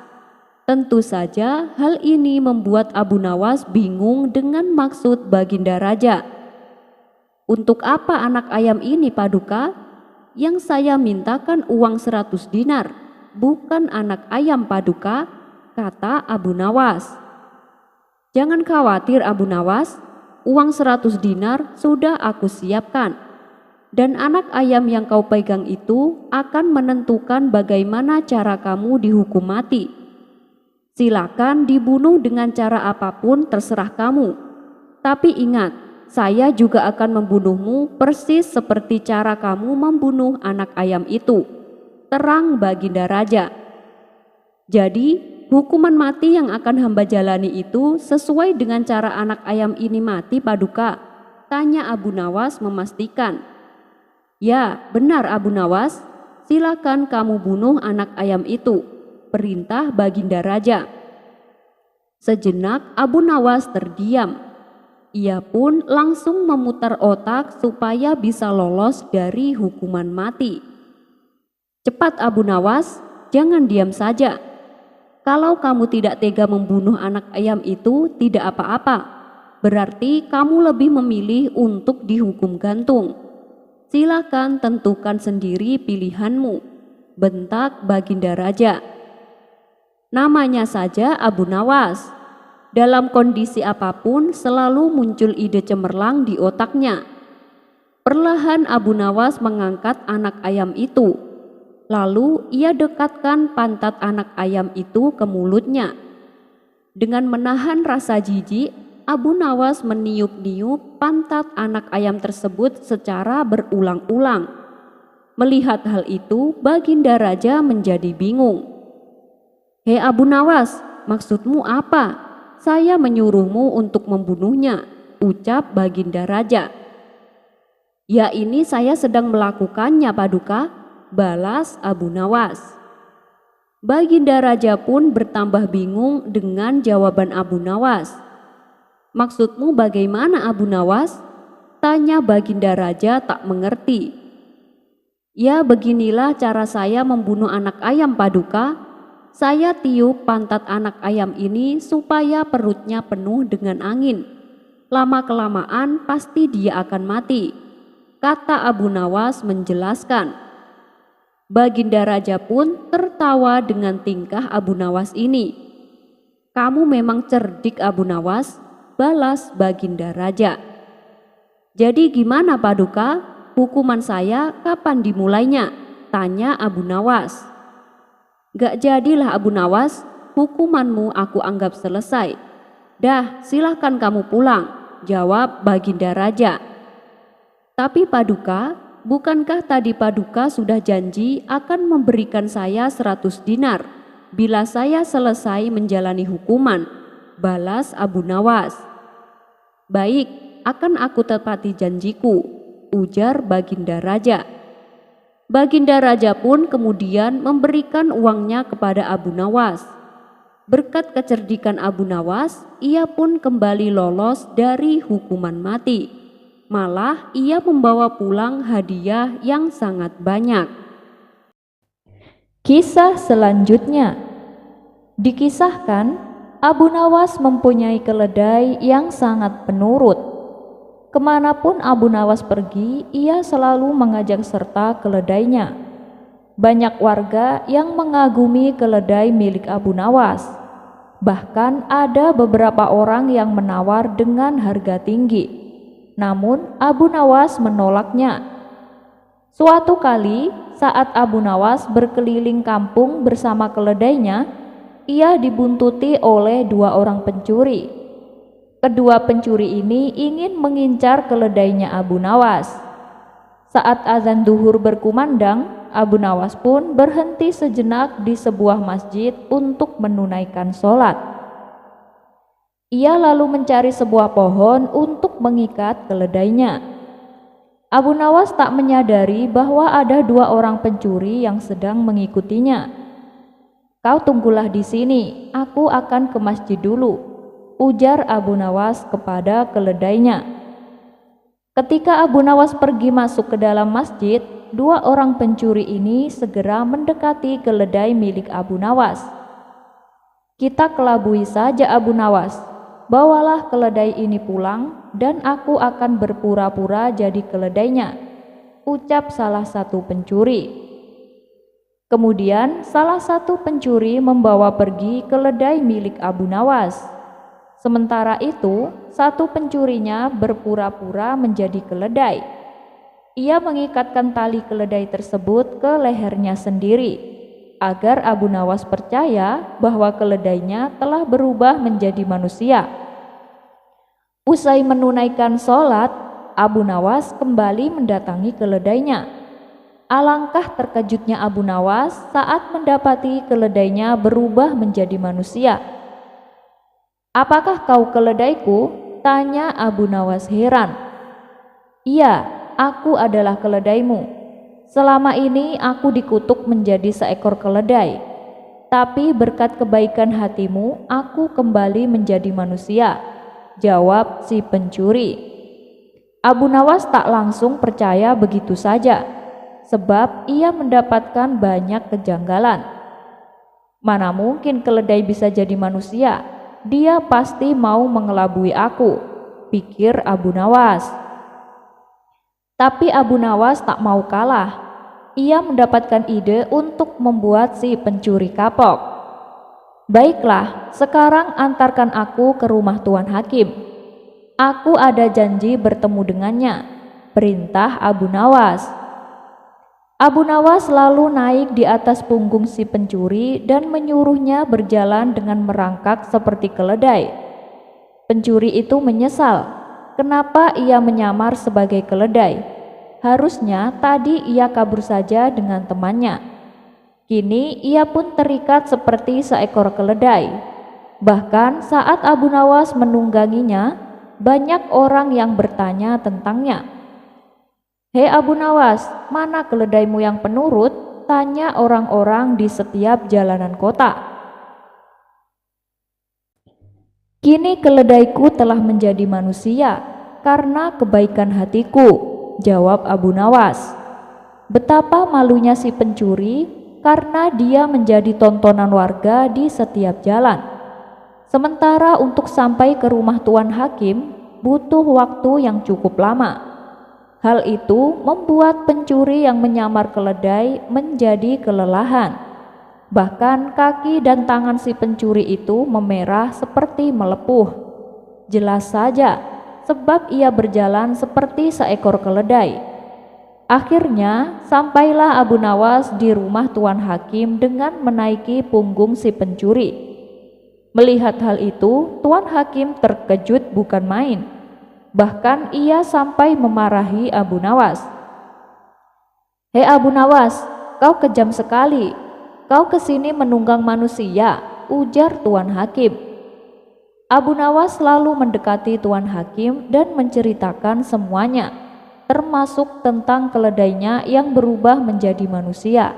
Tentu saja hal ini membuat Abu Nawas bingung dengan maksud Baginda Raja. Untuk apa anak ayam ini Paduka? Yang saya mintakan uang 100 dinar, bukan anak ayam Paduka, kata Abu Nawas. Jangan khawatir Abu Nawas, uang 100 dinar sudah aku siapkan. Dan anak ayam yang kau pegang itu akan menentukan bagaimana cara kamu dihukum mati. Silakan dibunuh dengan cara apapun terserah kamu. Tapi ingat, saya juga akan membunuhmu persis seperti cara kamu membunuh anak ayam itu. Terang Baginda Raja. Jadi, hukuman mati yang akan hamba jalani itu sesuai dengan cara anak ayam ini mati, Paduka? Tanya Abu Nawas memastikan. Ya, benar Abu Nawas. Silakan kamu bunuh anak ayam itu. Perintah Baginda Raja. Sejenak Abu Nawas terdiam. Ia pun langsung memutar otak supaya bisa lolos dari hukuman mati. Cepat Abu Nawas, jangan diam saja. Kalau kamu tidak tega membunuh anak ayam itu, tidak apa-apa. Berarti kamu lebih memilih untuk dihukum gantung. Silakan tentukan sendiri pilihanmu, bentak Baginda Raja. Namanya saja Abu Nawas. Dalam kondisi apapun selalu muncul ide cemerlang di otaknya. Perlahan Abu Nawas mengangkat anak ayam itu. Lalu ia dekatkan pantat anak ayam itu ke mulutnya. Dengan menahan rasa jijik, Abu Nawas meniup-niup pantat anak ayam tersebut secara berulang-ulang. Melihat hal itu, Baginda Raja menjadi bingung. Hei Abu Nawas, maksudmu apa? Saya menyuruhmu untuk membunuhnya, ucap Baginda Raja. Ya, ini saya sedang melakukannya, Paduka, balas Abu Nawas. Baginda Raja pun bertambah bingung dengan jawaban Abu Nawas. Maksudmu bagaimana Abu Nawas? Tanya Baginda Raja tak mengerti. Ya, beginilah cara saya membunuh anak ayam, Paduka. Saya tiup pantat anak ayam ini supaya perutnya penuh dengan angin. Lama-kelamaan pasti dia akan mati, kata Abu Nawas menjelaskan. Baginda Raja pun tertawa dengan tingkah Abu Nawas ini. Kamu memang cerdik Abu Nawas, balas Baginda Raja. Jadi gimana Paduka? Hukuman saya kapan dimulainya? Tanya Abu Nawas. Gak jadilah Abu Nawas, hukumanmu aku anggap selesai. Dah, silahkan kamu pulang, jawab Baginda Raja. Tapi Paduka, bukankah tadi Paduka sudah janji akan memberikan saya 100 dinar bila saya selesai menjalani hukuman, balas Abu Nawas. Baik, akan aku tepati janjiku, ujar Baginda Raja. Baginda Raja pun kemudian memberikan uangnya kepada Abu Nawas. Berkat kecerdikan Abu Nawas, ia pun kembali lolos dari hukuman mati. Malah ia membawa pulang hadiah yang sangat banyak. Kisah selanjutnya. Dikisahkan, Abu Nawas mempunyai keledai yang sangat penurut. Kemanapun Abu Nawas pergi, ia selalu mengajak serta keledainya. Banyak warga yang mengagumi keledai milik Abu Nawas. Bahkan ada beberapa orang yang menawar dengan harga tinggi. Namun Abu Nawas menolaknya. Suatu kali saat Abu Nawas berkeliling kampung bersama keledainya, ia dibuntuti oleh 2 orang pencuri. Kedua pencuri ini ingin mengincar keledainya Abu Nawas. Saat azan duhur berkumandang, Abu Nawas pun berhenti sejenak di sebuah masjid untuk menunaikan sholat. Ia lalu mencari sebuah pohon untuk mengikat keledainya. Abu Nawas tak menyadari bahwa ada 2 orang pencuri yang sedang mengikutinya. Kau tunggulah di sini, aku akan ke masjid dulu, ujar Abu Nawas kepada keledainya. Ketika Abu Nawas pergi masuk ke dalam masjid, 2 orang pencuri ini segera mendekati keledai milik Abu Nawas. Kita kelabui saja Abu Nawas, bawalah keledai ini pulang dan aku akan berpura-pura jadi keledainya, ucap salah satu pencuri. Kemudian salah satu pencuri membawa pergi keledai milik Abu Nawas. Sementara itu, satu pencurinya berpura-pura menjadi keledai. Ia mengikatkan tali keledai tersebut ke lehernya sendiri, agar Abu Nawas percaya bahwa keledainya telah berubah menjadi manusia. Usai menunaikan sholat, Abu Nawas kembali mendatangi keledainya. Alangkah terkejutnya Abu Nawas saat mendapati keledainya berubah menjadi manusia. "Apakah kau keledaiku?" tanya Abu Nawas heran. "Iya, aku adalah keledaimu. Selama ini aku dikutuk menjadi seekor keledai. Tapi berkat kebaikan hatimu, aku kembali menjadi manusia," jawab si pencuri. Abu Nawas tak langsung percaya begitu saja, sebab ia mendapatkan banyak kejanggalan. "Mana mungkin keledai bisa jadi manusia? Dia pasti mau mengelabui aku," pikir Abu Nawas. Tapi Abu Nawas tak mau kalah. Ia mendapatkan ide untuk membuat si pencuri kapok. "Baiklah, sekarang antarkan aku ke rumah Tuan Hakim. Aku ada janji bertemu dengannya," perintah Abu Nawas. Abu Nawas lalu naik di atas punggung si pencuri dan menyuruhnya berjalan dengan merangkak seperti keledai. Pencuri itu menyesal. Kenapa ia menyamar sebagai keledai? Harusnya tadi ia kabur saja dengan temannya. Kini ia pun terikat seperti seekor keledai. Bahkan saat Abu Nawas menungganginya, banyak orang yang bertanya tentangnya. "Hei Abu Nawas, mana keledaimu yang penurut?" tanya orang-orang di setiap jalanan kota. "Kini keledaiku telah menjadi manusia karena kebaikan hatiku," jawab Abu Nawas. Betapa malunya si pencuri karena dia menjadi tontonan warga di setiap jalan. Sementara untuk sampai ke rumah Tuan Hakim butuh waktu yang cukup lama. Hal itu membuat pencuri yang menyamar keledai menjadi kelelahan. Bahkan kaki dan tangan si pencuri itu memerah seperti melepuh. Jelas saja, sebab ia berjalan seperti seekor keledai. Akhirnya, sampailah Abu Nawas di rumah Tuan Hakim dengan menaiki punggung si pencuri. Melihat hal itu, Tuan Hakim terkejut bukan main. Bahkan ia sampai memarahi Abu Nawas. "Hei Abu Nawas, kau kejam sekali. Kau kesini menunggang manusia," ujar Tuan Hakim. Abu Nawas lalu mendekati Tuan Hakim dan menceritakan semuanya, termasuk tentang keledainya yang berubah menjadi manusia.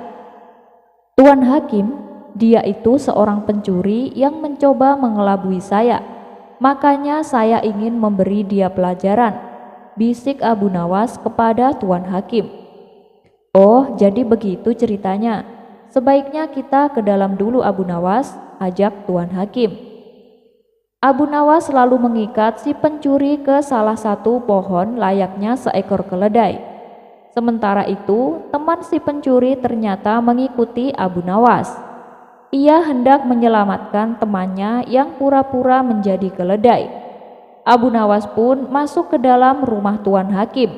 "Tuan Hakim, dia itu seorang pencuri yang mencoba mengelabui saya. Makanya saya ingin memberi dia pelajaran," bisik Abu Nawas kepada Tuan Hakim. "Oh, jadi begitu ceritanya. Sebaiknya kita ke dalam dulu Abu Nawas," ajak Tuan Hakim. Abu Nawas lalu mengikat si pencuri ke salah satu pohon layaknya seekor keledai. Sementara itu, teman si pencuri ternyata mengikuti Abu Nawas. Ia hendak menyelamatkan temannya yang pura-pura menjadi keledai. Abu Nawas pun masuk ke dalam rumah Tuan Hakim.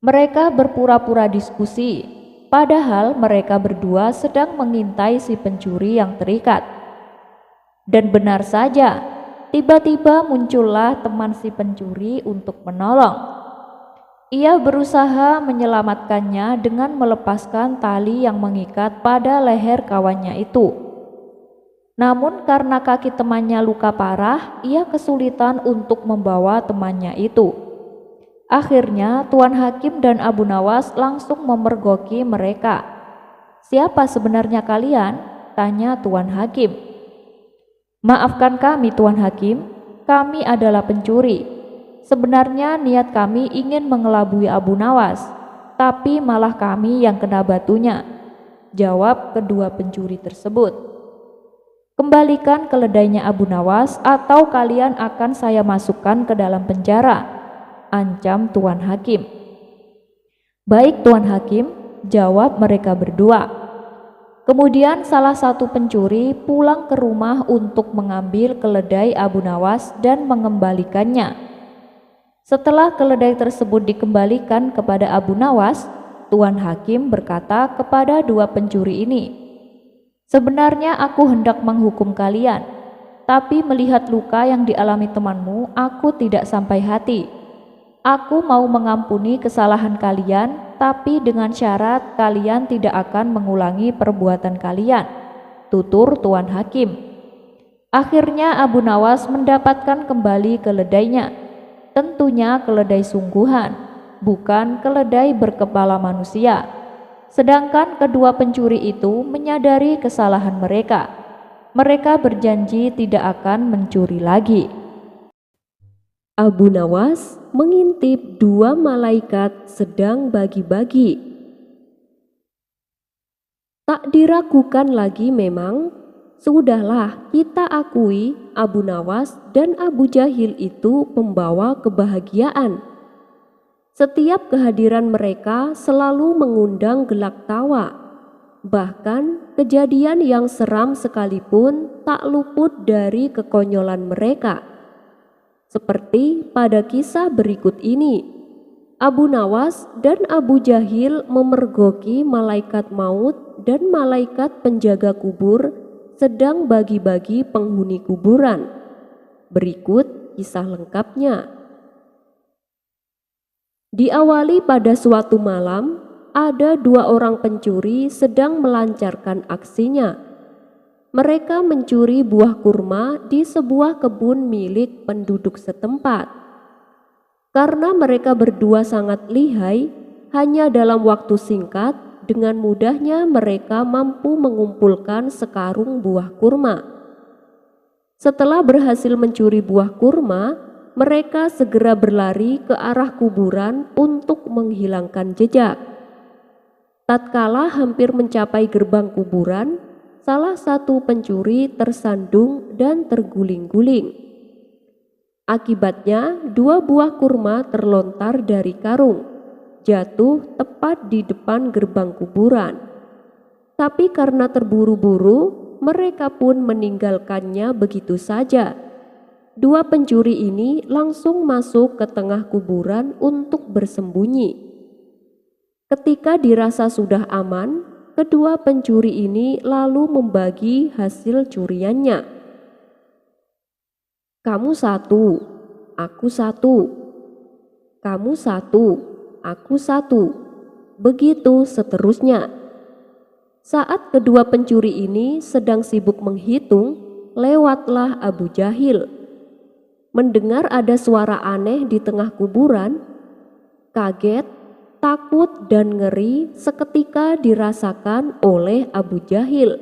Mereka berpura-pura diskusi, padahal mereka berdua sedang mengintai si pencuri yang terikat. Dan benar saja, tiba-tiba muncullah teman si pencuri untuk menolong. Ia berusaha menyelamatkannya dengan melepaskan tali yang mengikat pada leher kawannya itu. Namun karena kaki temannya luka parah, ia kesulitan untuk membawa temannya itu. Akhirnya Tuan Hakim dan Abu Nawas langsung memergoki mereka. "Siapa sebenarnya kalian?" tanya Tuan Hakim. "Maafkan kami Tuan Hakim, kami adalah pencuri. Sebenarnya niat kami ingin mengelabui Abu Nawas, tapi malah kami yang kena batunya," jawab kedua pencuri tersebut. "Kembalikan keledainya Abu Nawas atau kalian akan saya masukkan ke dalam penjara," ancam Tuan Hakim. "Baik Tuan Hakim," jawab mereka berdua. Kemudian salah satu pencuri pulang ke rumah untuk mengambil keledai Abu Nawas dan mengembalikannya. Setelah keledai tersebut dikembalikan kepada Abu Nawas, Tuan Hakim berkata kepada dua pencuri ini, "Sebenarnya aku hendak menghukum kalian, tapi melihat luka yang dialami temanmu, aku tidak sampai hati. Aku mau mengampuni kesalahan kalian, tapi dengan syarat kalian tidak akan mengulangi perbuatan kalian," tutur Tuan Hakim. Akhirnya Abu Nawas mendapatkan kembali keledainya. Tentunya keledai sungguhan, bukan keledai berkepala manusia. Sedangkan kedua pencuri itu menyadari kesalahan mereka. Mereka berjanji tidak akan mencuri lagi. Abu Nawas mengintip dua malaikat sedang bagi-bagi. Tak diragukan lagi memang, sudahlah kita akui Abu Nawas dan Abu Jahil itu pembawa kebahagiaan. Setiap kehadiran mereka selalu mengundang gelak tawa. Bahkan kejadian yang seram sekalipun tak luput dari kekonyolan mereka. Seperti pada kisah berikut ini, Abu Nawas dan Abu Jahil memergoki malaikat maut dan malaikat penjaga kubur sedang bagi-bagi penghuni kuburan. Berikut kisah lengkapnya. Diawali pada suatu malam, ada dua orang pencuri sedang melancarkan aksinya. Mereka mencuri buah kurma di sebuah kebun milik penduduk setempat. Karena mereka berdua sangat lihai, hanya dalam waktu singkat, dengan mudahnya mereka mampu mengumpulkan sekarung buah kurma. Setelah berhasil mencuri buah kurma, mereka segera berlari ke arah kuburan untuk menghilangkan jejak. Tatkala hampir mencapai gerbang kuburan, salah satu pencuri tersandung dan terguling-guling. Akibatnya, dua buah kurma terlontar dari karung, jatuh tepat di depan gerbang kuburan. Tapi karena terburu-buru, mereka pun meninggalkannya begitu saja. Dua pencuri ini langsung masuk ke tengah kuburan untuk bersembunyi. Ketika dirasa sudah aman, kedua pencuri ini lalu membagi hasil curiannya. "Kamu satu, aku satu. Kamu satu, aku satu." Begitu seterusnya. Saat kedua pencuri ini sedang sibuk menghitung, lewatlah Abu Jahil. Mendengar ada suara aneh di tengah kuburan, kaget, takut dan ngeri seketika dirasakan oleh Abu Jahil.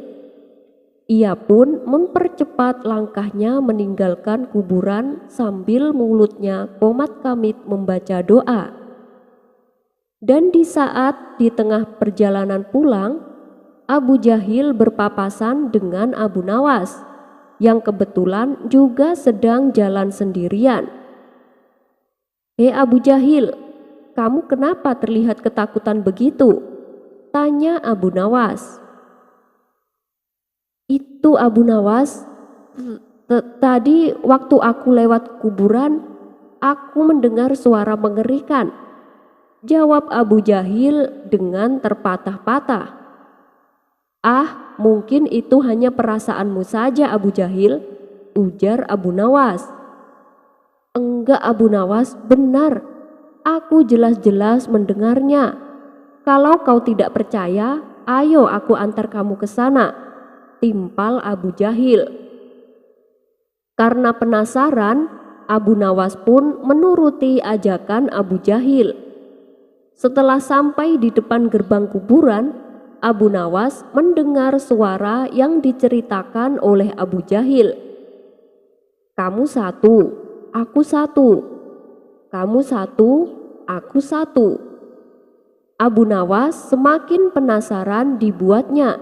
Ia pun mempercepat langkahnya meninggalkan kuburan sambil mulutnya komat-kamit membaca doa. Dan di saat di tengah perjalanan pulang, Abu Jahil berpapasan dengan Abu Nawas yang kebetulan juga sedang jalan sendirian. "Hei Abu Jahil, kamu kenapa terlihat ketakutan begitu?" tanya Abu Nawas. "Itu Abu Nawas, tadi waktu aku lewat kuburan, aku mendengar suara mengerikan," jawab Abu Jahil dengan terpatah-patah. "Ah, mungkin itu hanya perasaanmu saja Abu Jahil," ujar Abu Nawas. "Enggak Abu Nawas, benar. Aku jelas-jelas mendengarnya. Kalau kau tidak percaya, ayo aku antar kamu ke sana," timpal Abu Jahil. Karena penasaran, Abu Nawas pun menuruti ajakan Abu Jahil. Setelah sampai di depan gerbang kuburan, Abu Nawas mendengar suara yang diceritakan oleh Abu Jahil. "Kamu satu, aku satu. Kamu satu, aku satu." Abu Nawas semakin penasaran dibuatnya.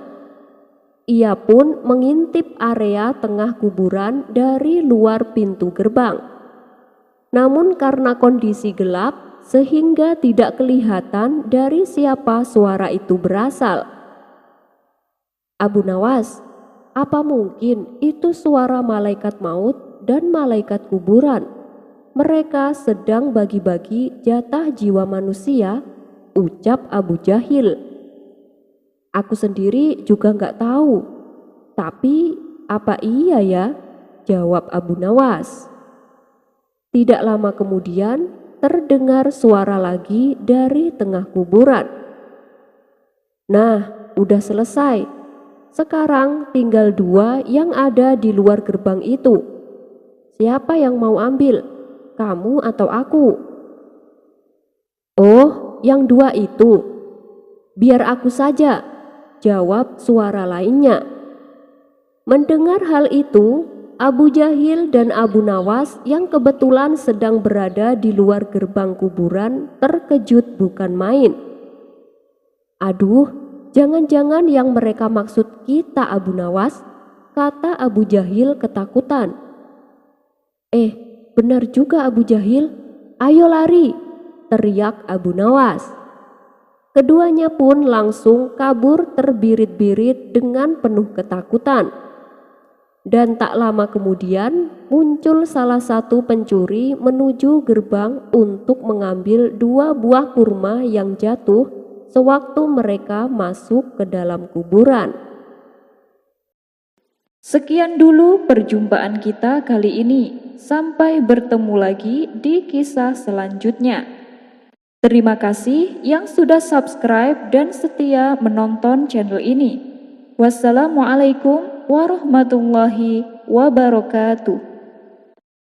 Ia pun mengintip area tengah kuburan dari luar pintu gerbang. Namun karena kondisi gelap, sehingga tidak kelihatan dari siapa suara itu berasal. Abu Nawas, apa mungkin itu suara malaikat maut dan malaikat kuburan? Mereka sedang bagi-bagi jatah jiwa manusia, ucap Abu Jahil. Aku sendiri juga nggak tahu, tapi apa iya ya? Jawab Abu Nawas. Tidak lama kemudian terdengar suara lagi dari tengah kuburan. Nah, udah selesai. Sekarang tinggal 2 yang ada di luar gerbang itu. Siapa yang mau ambil? Kamu atau aku? Oh, yang 2 itu. Biar aku saja, jawab suara lainnya. Mendengar hal itu, Abu Jahil dan Abu Nawas yang kebetulan sedang berada di luar gerbang kuburan terkejut bukan main. Aduh, jangan-jangan yang mereka maksud kita Abu Nawas, kata Abu Jahil ketakutan. Benar juga Abu Jahil, ayo lari, teriak Abu Nawas. Keduanya pun langsung kabur terbirit-birit dengan penuh ketakutan. Dan tak lama kemudian muncul salah satu pencuri menuju gerbang untuk mengambil 2 buah kurma yang jatuh sewaktu mereka masuk ke dalam kuburan. Sekian dulu perjumpaan kita kali ini. Sampai bertemu lagi di kisah selanjutnya. Terima kasih yang sudah subscribe dan setia menonton channel ini. Wassalamualaikum warahmatullahi wabarakatuh.